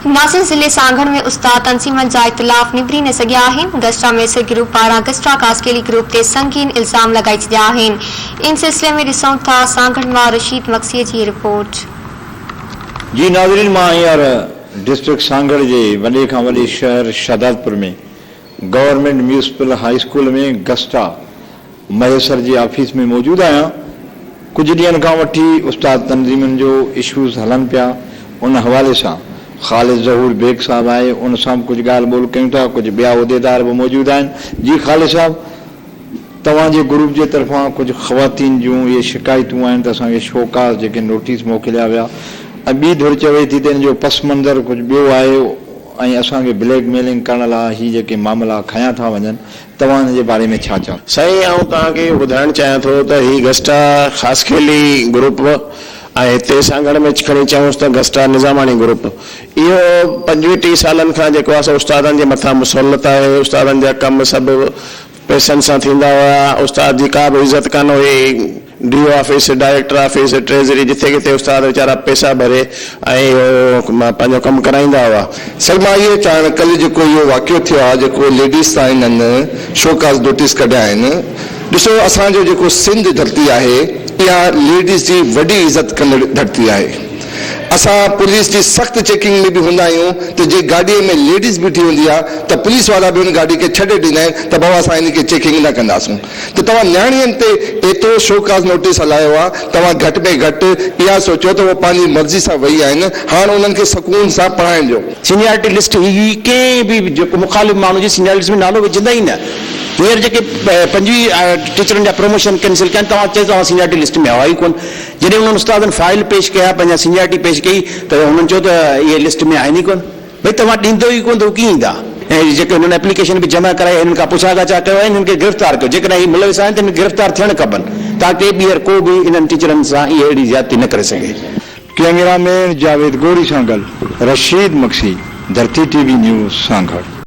नासिर जिले सांगड़ में उस्ताद तंजीमन जा इख्तिलाफ निबरी न सघिया आहिनि। गस्टा मैसर ग्रुप पारां गस्टा कास्केली ग्रुप ते संगीन इल्जाम लगाई छॾिया आहिनि। इन सिलसिले में ॾिसूं था सांगड़ मां रशीद मक्सीअ जी रिपोर्ट। जी नाज़रीन, मां हींअर डिस्ट्रिक्ट सांगड़ जे वॾे खां वॾे शहर शहदादपुर में गवर्नमेंट म्यूनिसिपल हाई स्कूल में गस्टा मैसर जी ऑफिस में मौजूद आहियां। कुछ ॾींहंनि खां वठी उस्ताद तंजीमन जो इशूज़ हलन पिया। उन हवाले सां ख़ालिद ज़हूर बेग साहब आए, उन सां कुछ ॻाल्हि ॿोल कयूं था। कुछ ॿिया उहिदेदार भी मौजूद आहिनि। जी ख़ालिद साहब, तव्हांजे ग्रुप जे तरफ़ां कुछ ख़वातीन जूं ये शिकायतूं आहिनि त असांखे शोकाज़ जेके नोटिस मोकिलिया विया ऐं ॿी धुर चवे थी त इन जो पस मंज़र कुछ ॿियो आहे ऐं असांखे ब्लैकमेलिंग करण लाइ ही जेके मामला खयां था वञनि, तव्हां इन जे बारे में छा चओ? साईं, आउं तव्हांखे ॿुधाइणु चाहियां थो त ही गस्टा ख़ासकेली ग्रुप ऐं हिते सांगड़ में खणी चऊंसि त गस्टा निज़ामानी ग्रुप, इहो 25-30 सालनि खां जेको आहे उस्तादनि जे मथां मुसलत आहे। उस्तादनि जा कम सभु पैसनि सां थींदा हुआ। उस्ताद जी का बि इज़त कान हुई। DO office, director office, treasury, जिथे किथे उस्ताद वीचारा पैसा भरे ऐं पंहिंजो कमु कराईंदा हुआ। सर, मां इहो चाहियां, कल्ह जेको इहो वाक़ियो थियो आहे, जेको लेडीज़ तां इन्हनि शोकाज़ नोटिस कढिया आहिनि, ॾिसो असांजो जेको सिंध धरती आहे इहा लेडीज़ जी वॾी इज़त कंदड़ धरती आहे। असां पुलिस जी सख़्त चेकिंग में भी हूंदा आहियूं त जे गाॾीअ में लेडीज़ बीठी हूंदी आहे त पुलिस वारा भी उन गाॾी खे छॾे ॾींदा आहिनि त बाबा असां इनखे चेकिंग न कंदासीं। त तव्हां न्याणियुनि ते एतिरो शोकाज़ नोटिस हलायो आहे। तव्हां घटि में घटि इहा सोचो त उहे पंहिंजी मर्ज़ी सां वेही आहिनि। हाणे उन्हनि खे सुकून सां पढ़ाइण जो सीनियरिटी लिस्ट ही कंहिं बि जेको मुखालिफ़ माण्हू जी सीनियरिटी लिस्ट में नालो विझंदा ई न। हींअर जेके 25 टीचरनि जा प्रमोशन कैंसिल कया, तव्हां चयो तव्हां सीनियरिटी लिस्ट में हुआ ई कोन। जॾहिं उन्हनि उस्तादनि फाइल पेश कया, पंहिंजा सीनियरिटी पेश कई, त हुननि चयो त इहे लिस्ट में आहिनि ई कोन। भई तव्हां ॾींदो ई कोन त कीअं ईंदा? ऐं जेके हुननि एप्लीकेशन बि जमा कराई, हिननि खां पुछा छा कयो आहे, हिननि खे गिरफ़्तार कयो। जेकॾहिं हीअ मुलविस आहिनि त हिन गिरफ़्तार थियणु खपनि ताकि ॿीहर को बि इन्हनि टीचरनि सां इहे अहिड़ी ज़्यादती न करे सघे। कैमरामैन जावेद गोरी सां गॾु रशीद मक्सी, धरती TV न्यूज़ सांगड़।